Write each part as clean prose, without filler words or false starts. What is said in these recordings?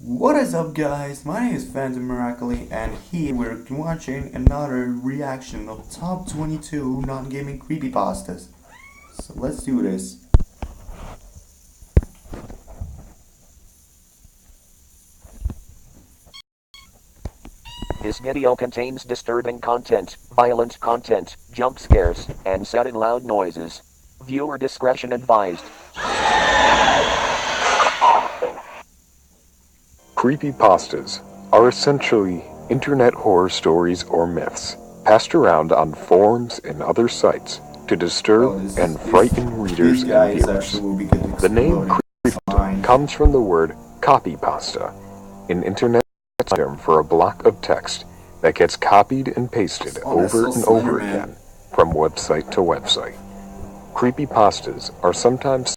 What is up, guys? My name is Phantom Miracoli, and here we're watching another reaction of top 22 non-gaming creepypastas. So let's do this. This video contains disturbing content, violent content, jump scares, and sudden loud noises. Viewer discretion advised. Creepypastas are essentially internet horror stories or myths passed around on forums and other sites to disturb and frighten readers and viewers. The name creepypasta comes from the word copypasta, an internet term for a block of text that gets copied and pasted over and over again from website to website. Creepypastas are sometimes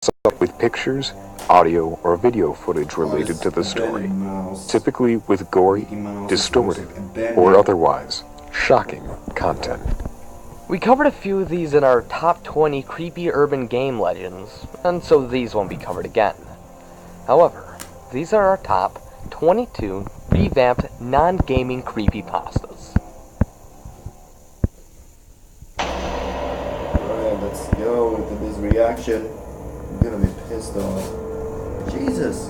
set up with pictures, audio, or video footage related to the story, typically with gory, distorted, or otherwise shocking content. We covered a few of these in our top 20 creepy urban game legends, and so these won't be covered again. However, these are our top 22 revamped non-gaming creepypastas. Alright, let's go into this reaction. I'm gonna be pissed off. Jesus!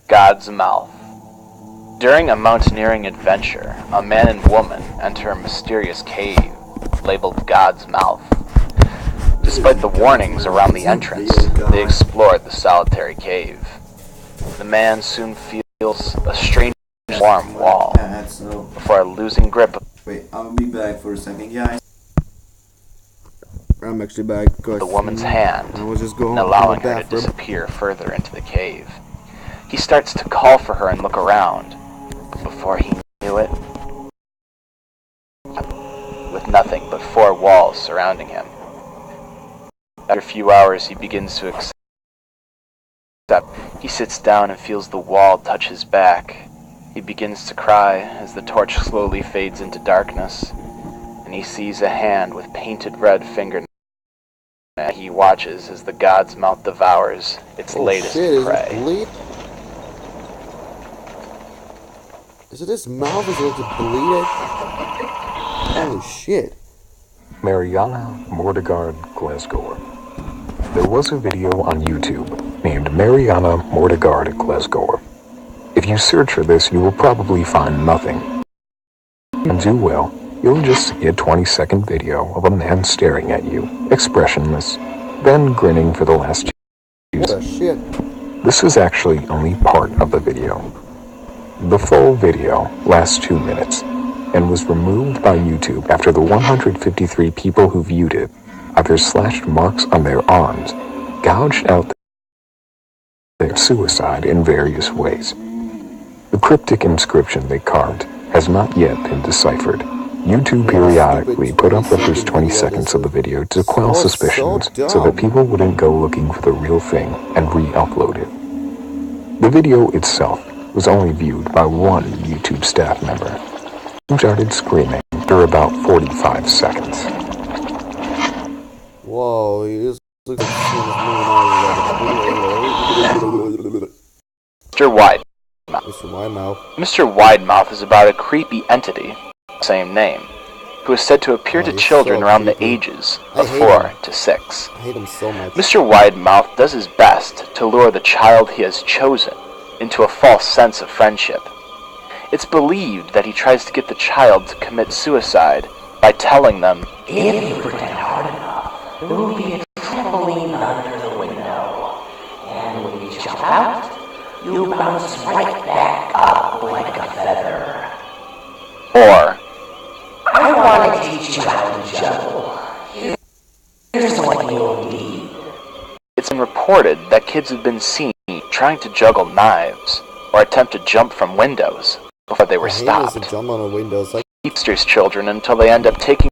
God's Mouth. During a mountaineering adventure, a man and woman enter a mysterious cave labeled God's Mouth. Despite the warnings around the entrance, they explore the solitary cave. The man soon feels a strange warm wall before losing grip. Wait, I'll be back for a second, guys. I'm actually back because The woman's hand, I was just going allowing to the her to bathroom. disappear further into the cave. He starts to call for her and look around. Before he knew it, with nothing but four walls surrounding him. After a few hours, he begins to accept. He sits down and feels the wall touch his back. He begins to cry as the torch slowly fades into darkness, and he sees a hand with painted red fingernails. He watches as the God's Mouth devours its latest prey. Is it his mouth? Is it like to bleed it? Holy shit. Mariana Mordegard Glasgow. There was a video on YouTube named Mariana Mordegard Glasgow. If you search for this, you will probably find nothing. And do well, you'll just see a 20-second video of a man staring at you, expressionless, then grinning for the last 2 seconds. This is actually only part of the video. The full video lasts 2 minutes and was removed by YouTube after the 153 people who viewed it either slashed marks on their arms, gouged out their suicide in various ways. The cryptic inscription they carved has not yet been deciphered. YouTube periodically put up the first 20 seconds of the video to quell suspicions so that people wouldn't go looking for the real thing and re-upload it. The video itself was only viewed by one YouTube staff member, who started screaming for about 45 seconds. Whoa, he just looks like Mr. Widemouth. Mr. Widemouth. Mr. Widemouth is about a creepy entity, same name, who is said to appear to children so around the creepy. ages of 4 to 6. I hate him so much. Mr. Widemouth does his best to lure the child he has chosen into a false sense of friendship. It's believed that he tries to get the child to commit suicide by telling them, "If you pretend hard enough, there will be a trampoline under the window, and when you jump out, you'll bounce right back up like a feather. or, I want to teach you how to juggle. Here's what you'll need." it's been reported that kids have been seen trying to juggle knives or attempt to jump from windows before they were stopped. Jump on the windows like Keepsters children until they end up taking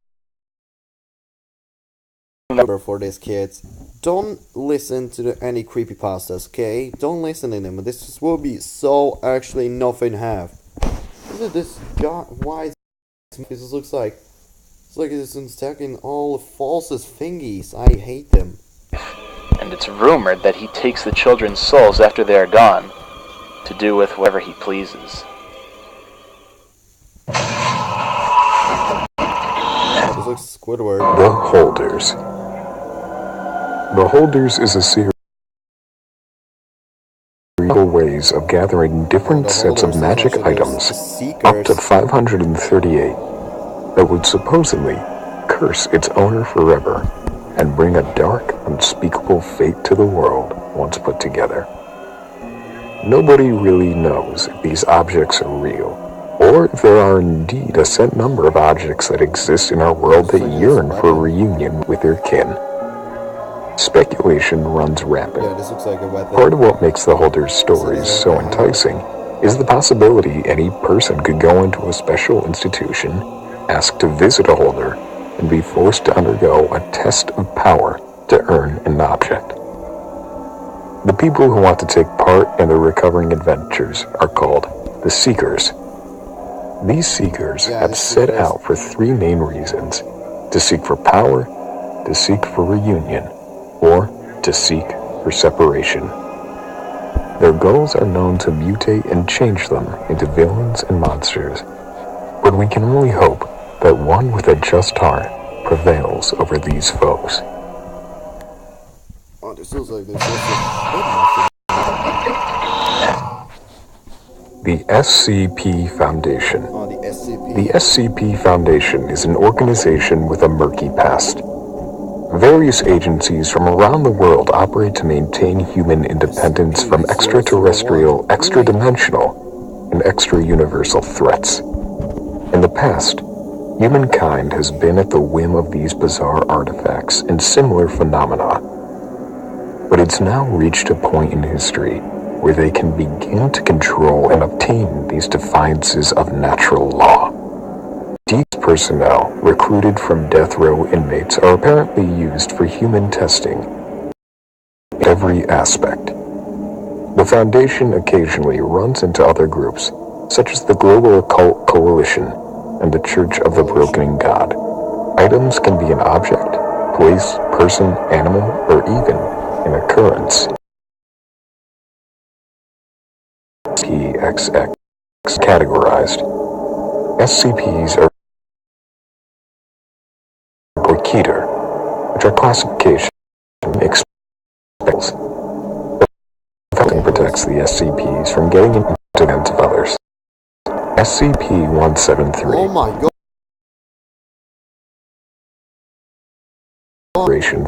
number for these kids. Don't listen to any creepypastas, okay? Don't listen to them. This will be so actually nothing have. Look at this guy. Why is this looks like it's like it's attacking all the falsest thingies. I hate them. And it's rumored that he takes the children's souls after they are gone to do with whatever he pleases. Oh, this looks Squidward. The Holders. The Holders is a series of ways of gathering different sets of magic items, up to 538, that would supposedly curse its owner forever and bring a dark, unspeakable fate to the world once put together. Nobody really knows if these objects are real, or if there are indeed a set number of objects that exist in our world that yearn for a reunion with their kin. Speculation runs rampant. Yeah, this looks like a weapon. Part of what makes the Holders' stories so enticing is the possibility any person could go into a special institution, ask to visit a Holder, and be forced to undergo a test of power to earn an object. The people who want to take part in the recovering adventures are called the Seekers. These Seekers have set out for three main reasons: to seek for power, to seek for reunion, or to seek for separation. Their goals are known to mutate and change them into villains and monsters, but we can only hope that one with a just heart prevails over these foes. Oh, this looks like this. The SCP Foundation. Oh, the SCP. The SCP Foundation is an organization with a murky past. Various agencies from around the world operate to maintain human independence from extraterrestrial, extra-dimensional, and extra-universal threats. In the past, humankind has been at the whim of these bizarre artifacts and similar phenomena. But it's now reached a point in history where they can begin to control and obtain these defiances of natural law. These personnel, recruited from death row inmates, are apparently used for human testing in every aspect. The Foundation occasionally runs into other groups, such as the Global Occult Coalition and the Church of the Broken God. Items can be an object, place, person, animal, or even an occurrence. PXX categorized. SCPs are Keter, which are classification expels. The Foundation protects the SCPs from getting into the hands of others. SCP-173. Oh my god.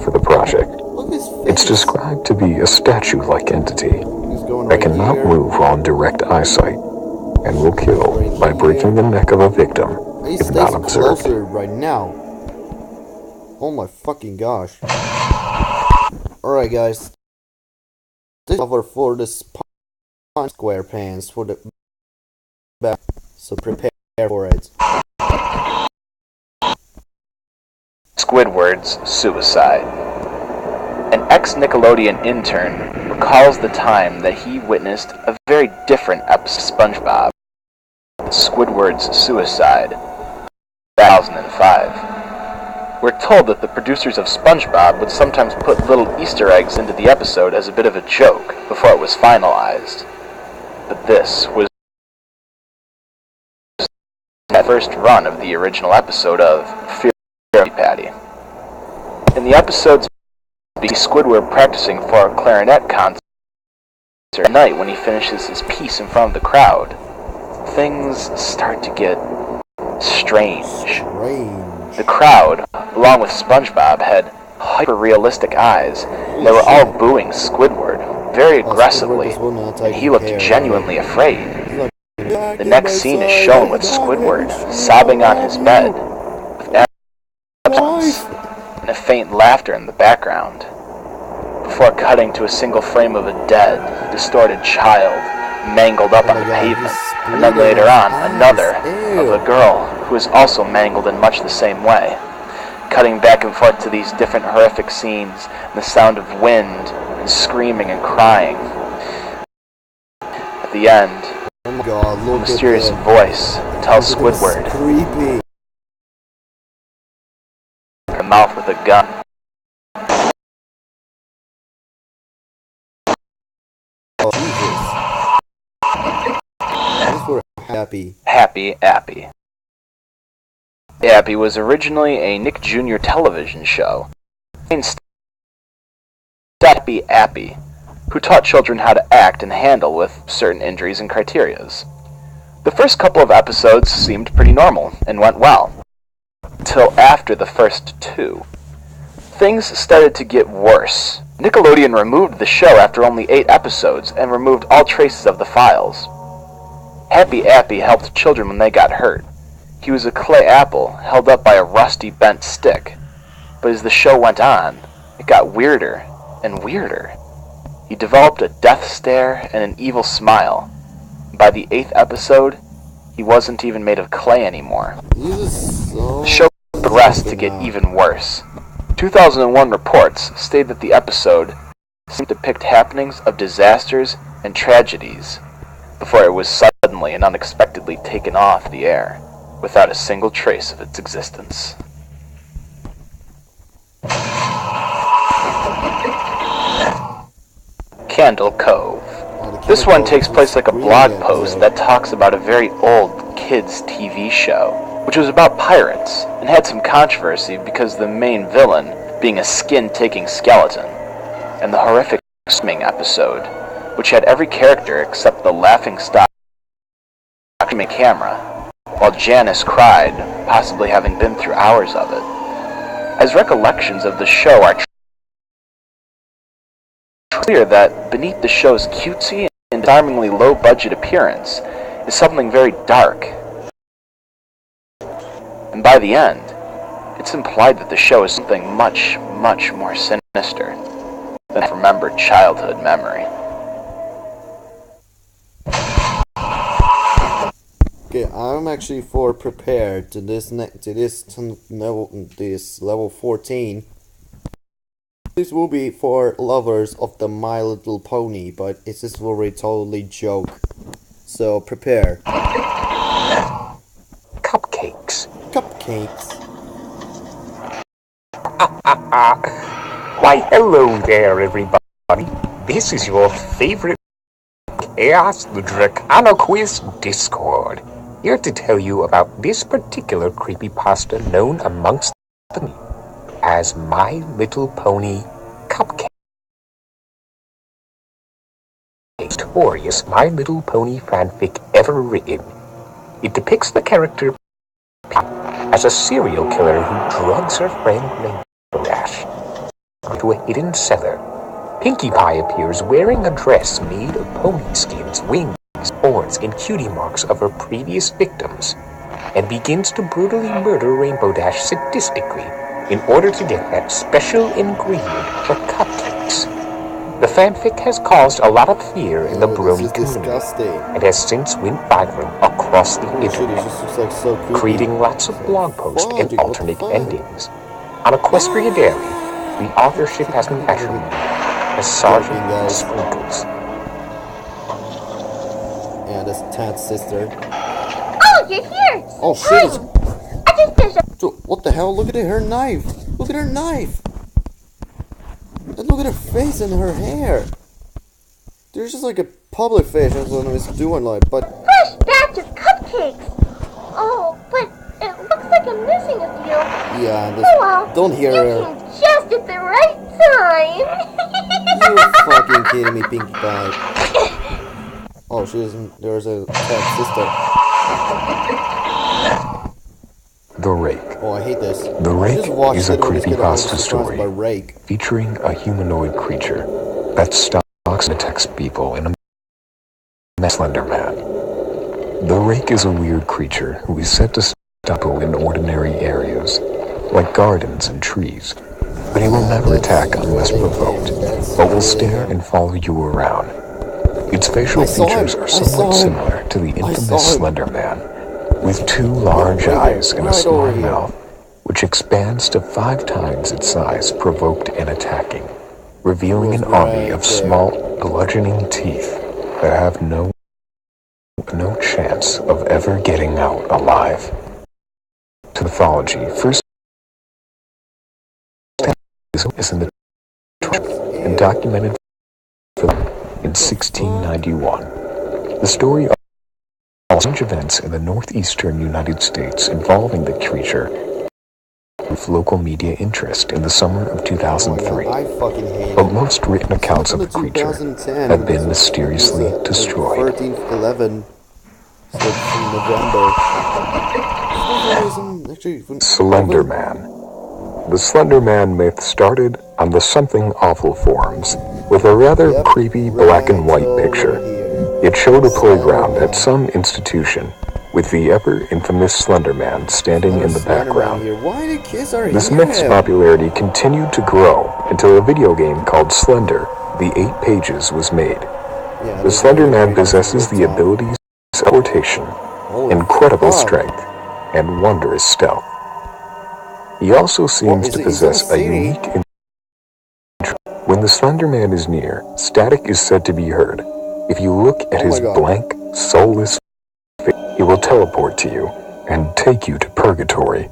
For the project. Look at his face. It's described to be a statue-like entity He's going that right cannot here. move on direct eyesight and will kill by breaking the neck of a victim He if stays not observed. closer right now. Oh my fucking gosh. Alright guys. This is cover for the square pants for the back. So prepare for it. Squidward's suicide. An ex-Nickelodeon intern recalls the time that he witnessed a very different episode of SpongeBob, Squidward's suicide, 2005. We're told that the producers of SpongeBob would sometimes put little Easter eggs into the episode as a bit of a joke before it was finalized. But this was the first run of the original episode of Fear Patty. In the episode's we see Squidward practicing for a clarinet concert at night. When he finishes his piece in front of the crowd, things start to get strange. The crowd, along with SpongeBob, had hyper-realistic eyes, and they were all booing Squidward very aggressively, and he looked genuinely afraid. The next scene is shown with Squidward sobbing on his bed, with absence and a faint laughter in the background, before cutting to a single frame of a dead, distorted child mangled up on the pavement, and then later on another of a girl who is also mangled in much the same way, cutting back and forth to these different horrific scenes and the sound of wind and screaming and crying. At the end, Oh my god, A look mysterious at voice tells that. This is Squidward creepy. a mouth with a gun. Oh, Jesus. This were happy. Happy Appy. Appy was originally a Nick Jr. television show. Happy Appy, who taught children how to act and handle with certain injuries and criterias. The first couple of episodes seemed pretty normal and went well, until after the first two. Things started to get worse. Nickelodeon removed the show after only 8 episodes and removed all traces of the files. Happy Appy helped children when they got hurt. He was a clay apple held up by a rusty bent stick. But as the show went on, it got weirder and weirder. He developed a death stare and an evil smile. By the 8th episode, he wasn't even made of clay anymore. The show progressed to get even worse. 2001 reports state that the episode seemed to depict happenings of disasters and tragedies before it was suddenly and unexpectedly taken off the air without a single trace of its existence. Candle Cove. This one takes place like a blog post that talks about a very old kids' TV show, which was about pirates, and had some controversy because the main villain being a skin-taking skeleton, and the horrific swimming episode, which had every character except the laughing stock camera, while Janice cried, possibly having been through hours of it. As recollections of the show are clear that beneath the show's cutesy and disarmingly low-budget appearance is something very dark. And by the end, it's implied that the show is something much, much more sinister than a remembered childhood memory. Okay, I'm actually prepared to this level 14. This will be for lovers of the My Little Pony, but it's just will totally joke. So prepare. Cupcakes. Cupcakes. Why, hello there, everybody. This is your favorite Chaos the Dracano Quiz Discord. Here to tell you about this particular creepypasta known amongst the as My Little Pony Cupcake. Most notorious My Little Pony fanfic ever written. It depicts the character as a serial killer who drugs her friend Rainbow Dash into a hidden cellar. Pinkie Pie appears wearing a dress made of pony skins, wings, horns, and cutie marks of her previous victims, and begins to brutally murder Rainbow Dash sadistically in order to get that special ingredient for cupcakes. The fanfic has caused a lot of fear in the Brony community and has since went viral across the internet, creating lots of blog posts and alternate endings. On Equestria Dairy, the authorship has been attributed as Sergeant Sprinkles. Yeah, that's Tad's sister. Oh, you're here! Oh shit! I just finished up. So, what the hell? Look at her knife! Look at her knife! And look at her face and her hair! There's just like a public face, that's what I was doing like, but... Fresh batch of cupcakes! Oh, but it looks like I'm missing a few. Yeah, this, Oh well, don't hear you her. came just at the right time. You're fucking kidding me, Pinkie Pie. Oh, she isn't. There's a Tad's sister. The Rake. Oh, I hate this. The Rake is a creepypasta story story featuring a humanoid creature that stalks and attacks people in a Slender Man. The Rake is a weird creature who is said to stop people in ordinary areas, like gardens and trees, but he will never attack unless provoked, but will stare and follow you around. Its facial features are somewhat similar to the infamous Slender Man, with 2 large eyes and a small mouth, which expands to 5 times its size provoked and attacking, revealing an army of small, bludgeoning teeth that have no no chance of ever getting out alive. To mythology, first is in the and documented in 1691. The story of strange events in the northeastern United States involving the creature with local media interest in the summer of 2003. I fucking hate But it. most written accounts of the creature 2010, have been mysteriously destroyed. 13th 11 November. Slender Man. The Slender Man myth started on the Something Awful forums with a rather creepy black and white picture. It showed a playground at some institution with the ever infamous Slender Man standing in the background. Why the kids are This here? myth's popularity continued to grow until a video game called Slender, The 8 Pages, was made. The Slender Man possesses the abilities of teleportation, incredible strength, and wondrous stealth. He also seems to possess a unique when the Slender Man is near, static is said to be heard. If you look at his blank, soulless face, he will teleport to you and take you to purgatory.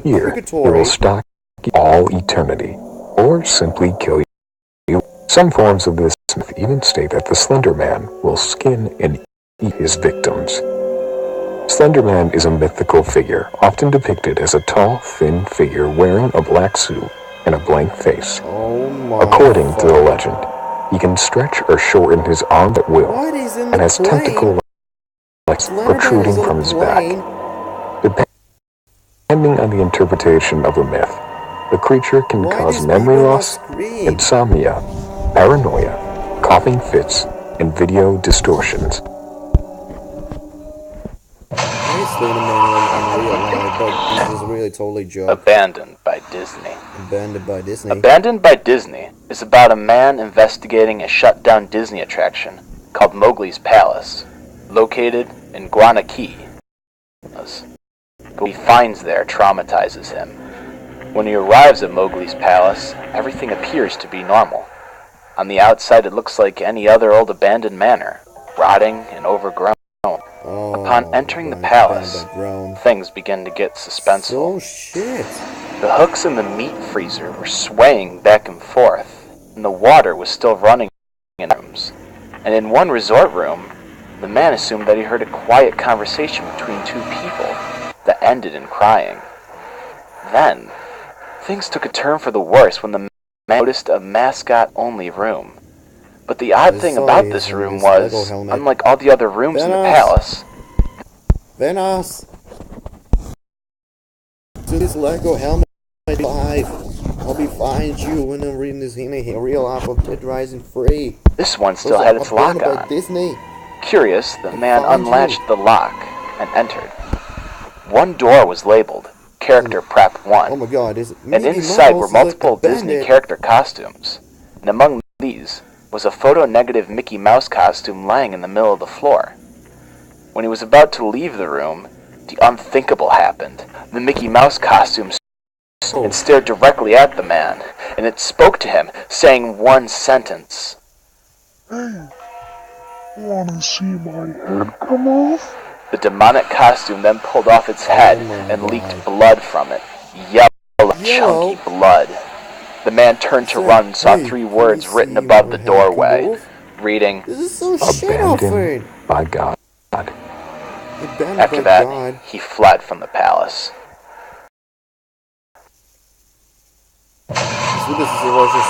Here, he will stalk you all eternity, or simply kill you. Some forms of this myth even state that the Slender Man will skin and eat his victims. Slender Man is a mythical figure, often depicted as a tall, thin figure wearing a black suit and a blank face. According to the legend, he can stretch or shorten his arms at will, and has tentacles protruding from his back. Depending on the interpretation of the myth, the creature can cause memory loss, insomnia, paranoia, coughing fits, and video distortions. Abandoned by Disney. Abandoned by Disney. Abandoned by Disney is about a man investigating a shut-down Disney attraction called Mowgli's Palace, located in Guanaki. What he finds there traumatizes him. When he arrives at Mowgli's Palace, everything appears to be normal. On the outside, it looks like any other old abandoned manor, rotting and overgrown. Upon entering the palace, things begin to get suspenseful. Oh shit. The hooks in the meat freezer were swaying back and forth, and the water was still running in rooms. And in one resort room, the man assumed that he heard a quiet conversation between two people that ended in crying. Then, things took a turn for the worse when the man noticed a mascot-only room. But the odd thing about this room was, unlike all the other rooms in the palace, Venos! To this Lego helmet alive. I'll be fine with you when I'm reading this in a real life of Dead Rising 3. this one still had its lock on. Disney. Curious, the man unlatched the lock and entered. One door was labeled Character Prep 1, Oh my god, is it and inside were multiple Disney character costumes, and among these was a photo-negative Mickey Mouse costume lying in the middle of the floor. When he was about to leave the room, the unthinkable happened. The Mickey Mouse costume stood and stared directly at the man, and it spoke to him, saying one sentence. Hey, wanna see my head come off? The demonic costume then pulled off its head and leaked blood from it. Yellow, chunky blood. The man turned to run and saw 3 words written above the doorway, reading, This is so shit off Abandoned by God. After that, he fled from the palace. This is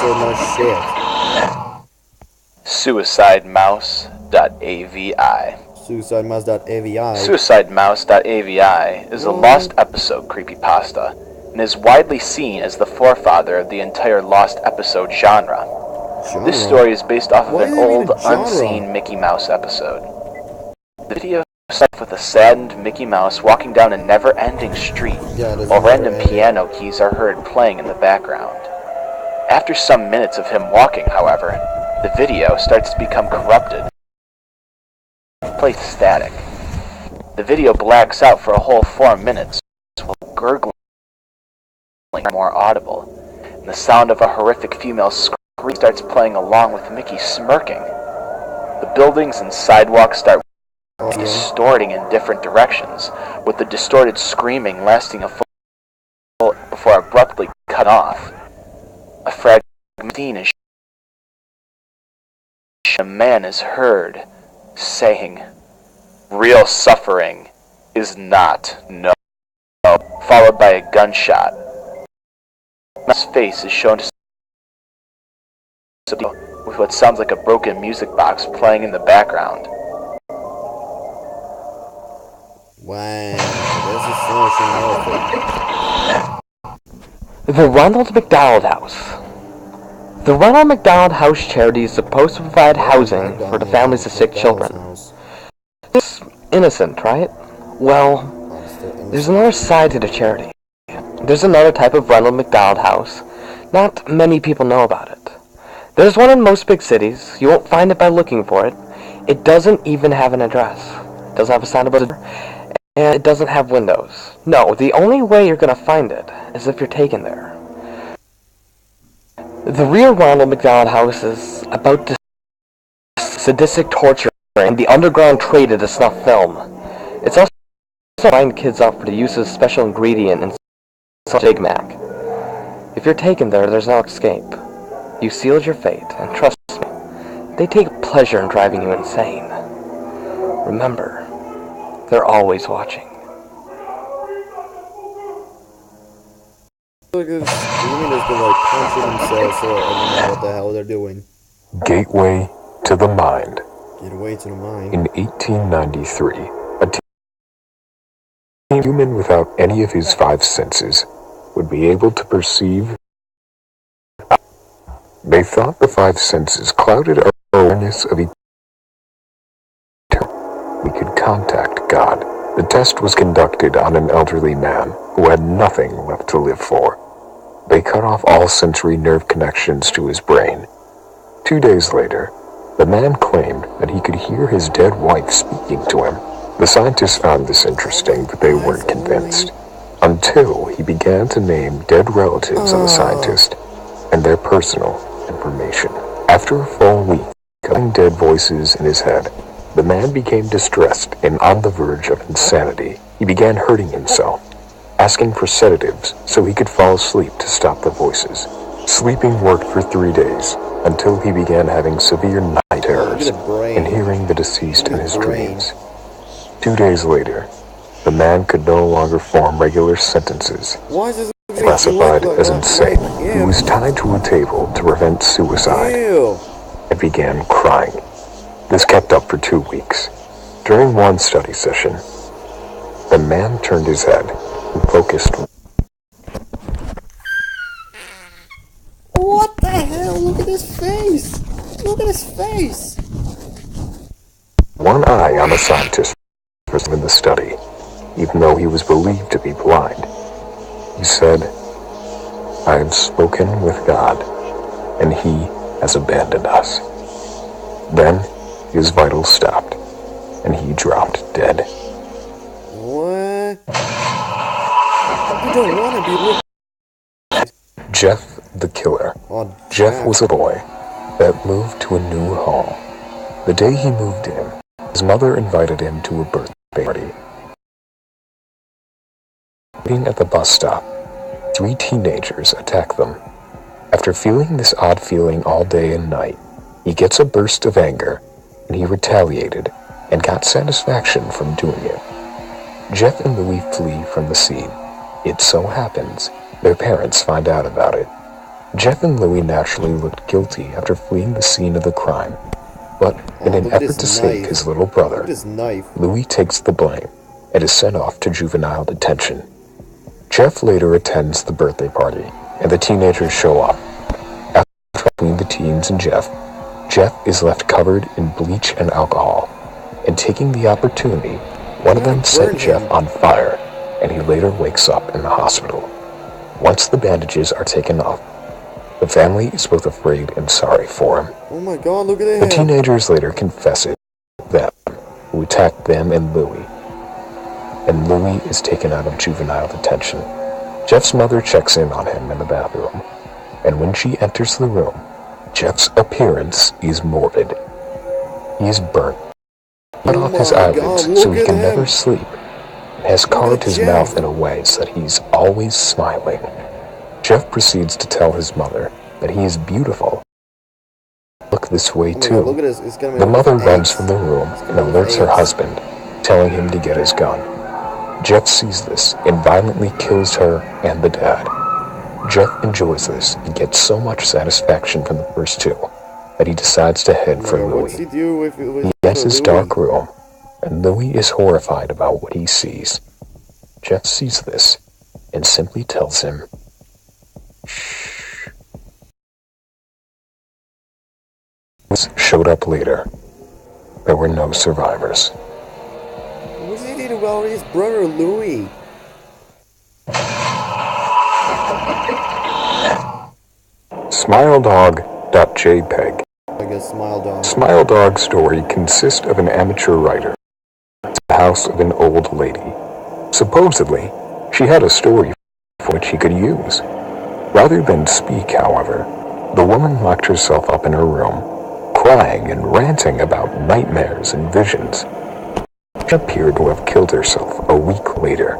so much shit. SuicideMouse.avi. SuicideMouse.avi. SuicideMouse.avi is a lost episode creepypasta, and is widely seen as the forefather of the entire lost episode genre. This story is based off of an old, unseen Mickey Mouse episode. The video starts with a saddened Mickey Mouse walking down a never-ending street, while random piano keys are heard playing in the background. After some minutes of him walking, however, the video starts to become corrupted. Plays static. The video blacks out for a whole 4 minutes, while gurgling more audible, and the sound of a horrific female scream starts playing along with Mickey smirking. The buildings and sidewalks start distorting in different directions, with the distorted screaming lasting a full before abruptly cut off. A fragment is a man is heard saying, "Real suffering is not no," followed by a gunshot. His face is shown to with what sounds like a broken music box playing in the background. Wow, this is so The Ronald McDonald House. The Ronald McDonald House charity is supposed to provide housing for the families of sick children. It's innocent, right? Well, there's another side to the charity. There's another type of Ronald McDonald House. Not many people know about it. There's one in most big cities. You won't find it by looking for it. It doesn't even have an address. It doesn't have a sign above the door. And it doesn't have windows. No, the only way you're going to find it is if you're taken there. The real Ronald McDonald House is about the sadistic torture and the underground trade of the snuff film. It's also line kids up for the use of a special ingredient in Big Mac. If you're taken there, there's no escape. You sealed your fate, and trust me, they take pleasure in driving you insane. Remember, they're always watching. Look at this. Demon has been like punching himself, so I don't know what the hell they're doing. Gateway to the Mind. Get away to the mind. In 1893, a human without any of his five senses would be able to perceive. They thought the five senses clouded our awareness of eternity. We could contact God. The test was conducted on an elderly man who had nothing left to live for. They cut off all sensory nerve connections to his brain. 2 days later, the man claimed that he could hear his dead wife speaking to him. The scientists found this interesting, but they weren't convinced, until he began to name dead relatives of the scientist and their personal information. After a full week of having dead voices in his head, the man became distressed and on the verge of insanity. He began hurting himself, asking for sedatives so he could fall asleep to stop the voices. Sleeping worked for 3 days, until he began having severe night terrors and hearing the deceased in his dreams. 2 days later, the man could no longer form regular sentences. Classified as insane, he was tied to a table to prevent suicide and began crying. This kept up for 2 weeks. During one study session, the man turned his head and focused. What the hell? Look at his face! Look at his face! One eye on the scientist in the study, even though he was believed to be blind. He said, "I have spoken with God, and He has abandoned us." Then his vitals stopped, and he dropped dead. What? I don't want to be with Jeff the Killer. oh, Jeff was a boy that moved to a new home. The day he moved in, his mother invited him to a birthday party. Waiting at the bus stop, 3 teenagers attack them. After feeling this odd feeling all day and night, he gets a burst of anger, and he retaliated and got satisfaction from doing it. Jeff and Louis flee from the scene. It so happens their parents find out about it. Jeff and Louis naturally looked guilty after fleeing the scene of the crime, but in an effort to save his little brother, Louis takes the blame and is sent off to juvenile detention. Jeff later attends the birthday party, and the teenagers show up. After between the teens and Jeff is left covered in bleach and alcohol, and taking the opportunity, one of them set Jeff on fire, and he later wakes up in the hospital. Once the bandages are taken off, the family is both afraid and sorry for him. Oh my god, look at that! The teenagers later confess it to them who attacked them and Louis is taken out of juvenile detention. Jeff's mother checks in on him in the bathroom, and when she enters the room, Jeff's appearance is morbid. He is burnt. cut Oh off his my eyelids God, so look he at can him. never sleep, and has carved his Jeff. mouth in a way so that he's always smiling. Jeff proceeds to tell his mother that he is beautiful. Look this way Oh my too. God, look at this. It's gonna be The mother with runs eggs. from the room It's and gonna be with alerts her eggs. husband, telling him to get his gun. Jeff sees this and violently kills her and the dad. Jeff enjoys this and gets so much satisfaction from the first two that he decides to head Oh my for God, what's he Louis. do with He enters his dark room, and Louis is horrified about what he sees. Jeff sees this and simply tells him, "Shh." Showed up later. There were no survivors. What's he do about his brother Louis? SmileDog.jpg. Like a smile dog. SmileDog's story consists of an amateur writer at the house of an old lady. Supposedly, she had a story for which he could use. Rather than speak, however, the woman locked herself up in her room, crying and ranting about nightmares and visions. She appeared to have killed herself a week later.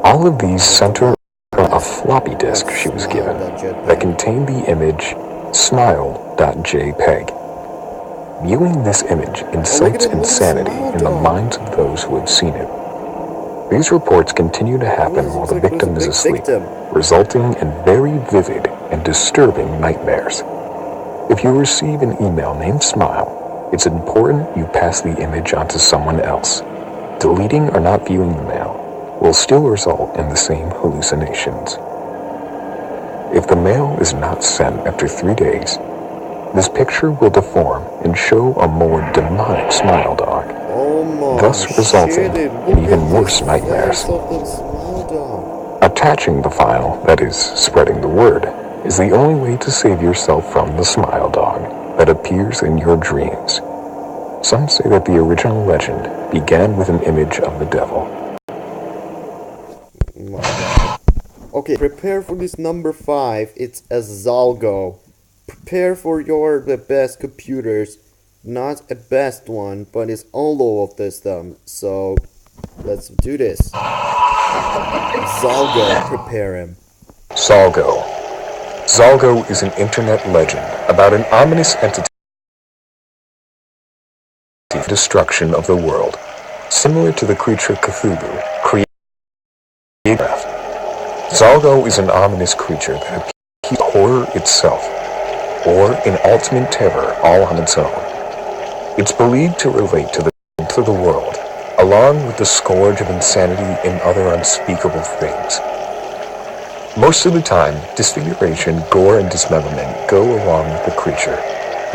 All of these center on a floppy disk she was given that contained the image smile.jpg. Viewing this image incites insanity in the minds of those who have seen it. These reports continue to happen while the victim is asleep, resulting in very vivid and disturbing nightmares. If you receive an email named Smile, it's important you pass the image on to someone else. Deleting or not viewing the mail will still result in the same hallucinations. If the mail is not sent after 3 days, this picture will deform and show a more demonic smile dog, thus resulting in even worse nightmares. Attaching the file, that is, spreading the word, is the only way to save yourself from the smile dog that appears in your dreams. Some say that the original legend began with an image of the devil. Okay, prepare for this number 5. It's a Zalgo. Prepare for the best computers. Not a best one, but it's all of this stuff. So, let's do this. Zalgo, prepare him. Zalgo. Zalgo is an internet legend about an ominous entity for destruction of the world, similar to the creature Cthulhu created. Zalgo is an ominous creature that appears horror itself, or an ultimate terror all on its own. It's believed to relate to the end of the world, along with the scourge of insanity and other unspeakable things. Most of the time, disfiguration, gore, and dismemberment go along with the creature.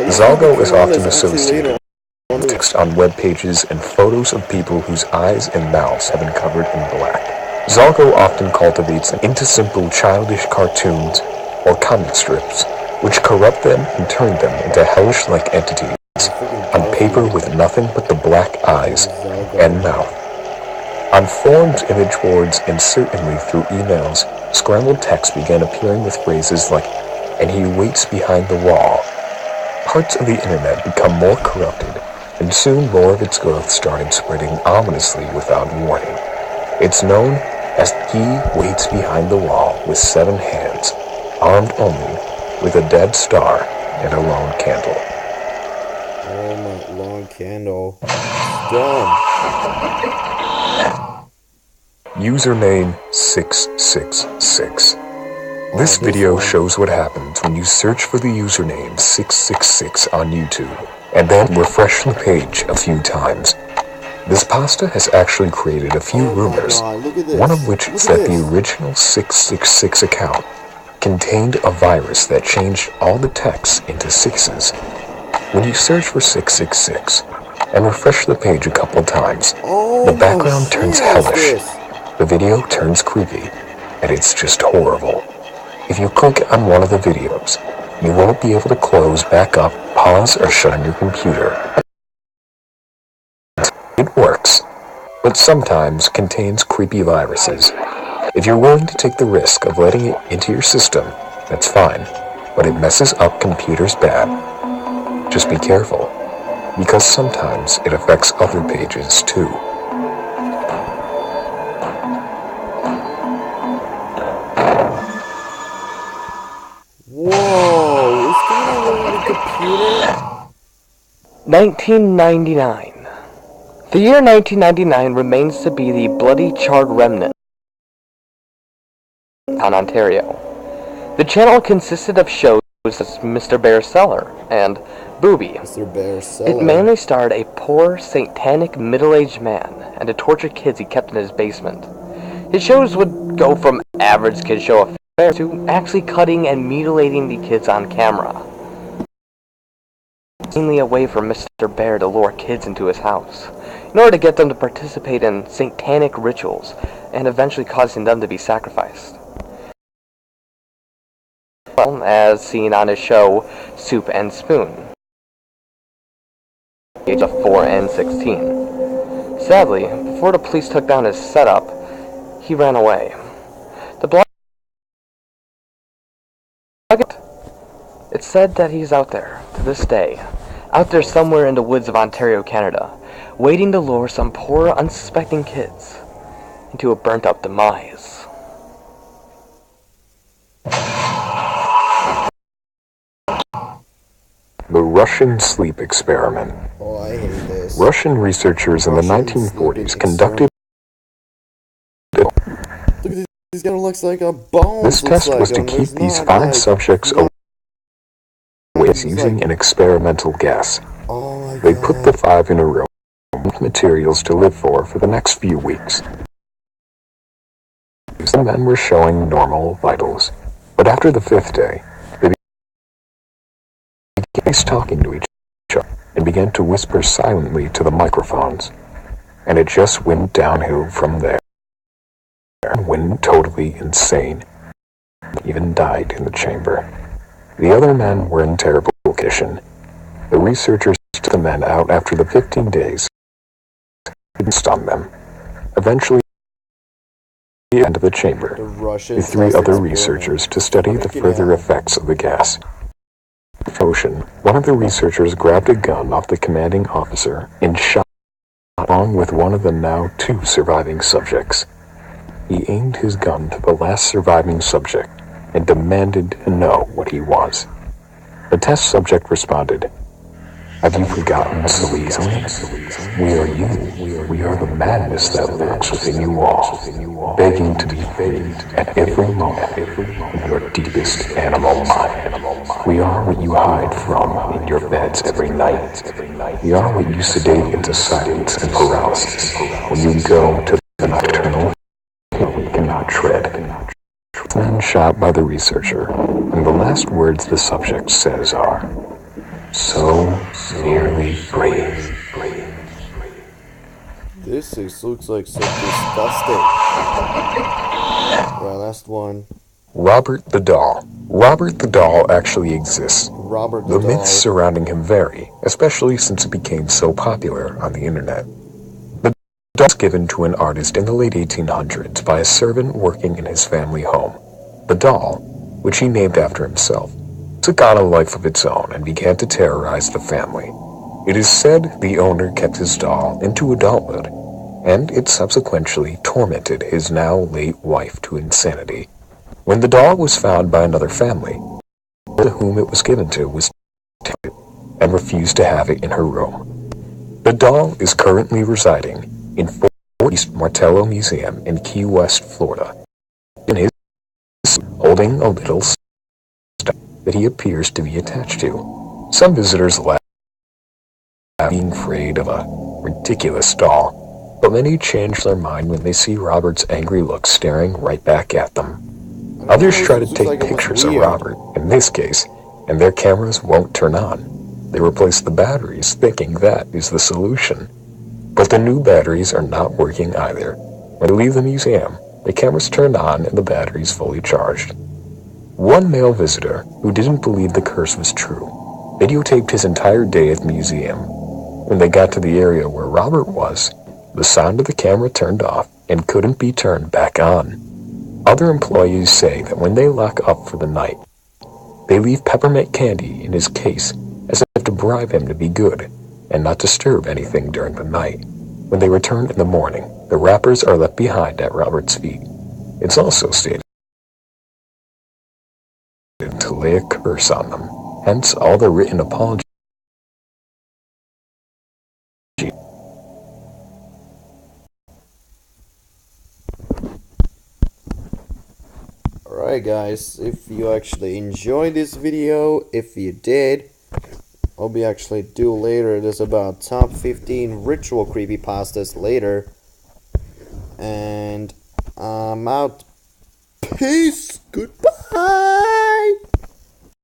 Zalgo is often associated with text on web pages and photos of people whose eyes and mouths have been covered in black. Zalgo often cultivates them into simple childish cartoons or comic strips, which corrupt them and turn them into hellish-like entities on paper with nothing but the black eyes and mouth. On forums, image boards, and certainly through emails, scrambled text began appearing with phrases like, "and he waits behind the wall." Parts of the internet become more corrupted, and soon more of its growth started spreading ominously without warning. It's known as "he waits behind the wall with 7 hands, armed only with a dead star and a lone candle." Oh, my long candle. Done. Username 666. This video shows what happens when you search for the username 666 on YouTube and then refresh the page a few times. This pasta has actually created a few rumors, one of which is that the original 666 account contained a virus that changed all the text into sixes. When you search for 666 and refresh the page a couple times, the background turns hellish, the video turns creepy, and it's just horrible. If you click on one of the videos, you won't be able to close back up, pause, or shut on your computer. It works, but sometimes contains creepy viruses. If you're willing to take the risk of letting it into your system, that's fine, but it messes up computers bad. Just be careful. because sometimes it affects other pages too. Whoa, is that really the computer? 1999. The year 1999 remains to be the bloody charred remnant on Ontario. The channel consisted of shows such as Mr. Bear's Cellar and Booby. Mr. Bear's It Cellar. mainly starred a poor, satanic, middle-aged man and the tortured kids he kept in his basement. His shows would go from average kid show affair to actually cutting and mutilating the kids on camera. Mainly a way for Mr. Bear to lure kids into his house, in order to get them to participate in satanic rituals, and eventually causing them to be sacrificed. Well, as seen on his show, Soup and Spoon, age of 4 and 16. Sadly, before the police took down his setup, he ran away. The blog, it's said that he's out there, to this day, out there somewhere in the woods of Ontario, Canada, waiting to lure some poor, unsuspecting kids into a burnt-up demise. The Russian sleep experiment. Oh, I hate this. Russian researchers in the Russian 1940s sleeping conducted Look at this. This guy looks like a bone. this test was to keep these 5 subjects away using an experimental gas. Oh my They god. put the 5 in a room with materials to live for the next few weeks. The men were showing normal vitals, but after the 5th day, they began talking to each other and began to whisper silently to the microphones, and it just went downhill from there. Went totally insane. Even died in the chamber. The other men were in terrible condition. The researchers took the men out after the 15 days and stunned them. Eventually, at the end of the chamber, The Russian with 3 test other experiment. researchers to study the Fucking further hell. effects of the gas. Ocean, one of the researchers grabbed a gun off the commanding officer and shot along with one of the now 2 surviving subjects. He aimed his gun to the last surviving subject and demanded to know what he was. The test subject responded, "Have you forgotten so easily? We are you. We are the madness that lurks within you all, begging to be freed at every moment in your deepest animal mind. We are what you hide from in your beds every night. We are what you sedate into silence and paralysis when you go to the nocturnal hill you cannot tread." Then shot by the researcher, and the last words the subject says are, "So nearly brave." This looks like so disgusting. Right, last one. Robert the Doll. Robert the Doll actually exists. Robert The the myths Dog. surrounding him vary, especially since it became so popular on the internet. The doll was given to an artist in the late 1800s by a servant working in his family home. The doll, which he named after himself, took on a life of its own and began to terrorize the family. It is said the owner kept his doll into adulthood, and it subsequently tormented his now late wife to insanity. When the doll was found by another family, to whom it was given to was tempted and refused to have it in her room. The doll is currently residing in Fort East Martello Museum in Key West, Florida, in his holding a little stuff that he appears to be attached to. Some visitors laugh, being afraid of a ridiculous doll, but many change their mind when they see Robert's angry look staring right back at them. Others try to take pictures of Robert, in this case, and their cameras won't turn on. They replace the batteries, thinking that is the solution. But the new batteries are not working either. When they leave the museum, the cameras turn on and the batteries fully charged. One male visitor, who didn't believe the curse was true, videotaped his entire day at the museum. When they got to the area where Robert was, the sound of the camera turned off and couldn't be turned back on. Other employees say that when they lock up for the night, they leave peppermint candy in his case as if to bribe him to be good. and not disturb anything during the night. When they return in the morning, the wrappers are left behind at Robert's feet. It's also stated to lay a curse on them, hence all the written apologies. Alright guys, if you actually enjoyed this video, if you did, I'll be actually do later, there's about top 15 ritual creepypastas later. And I'm out. Peace, goodbye.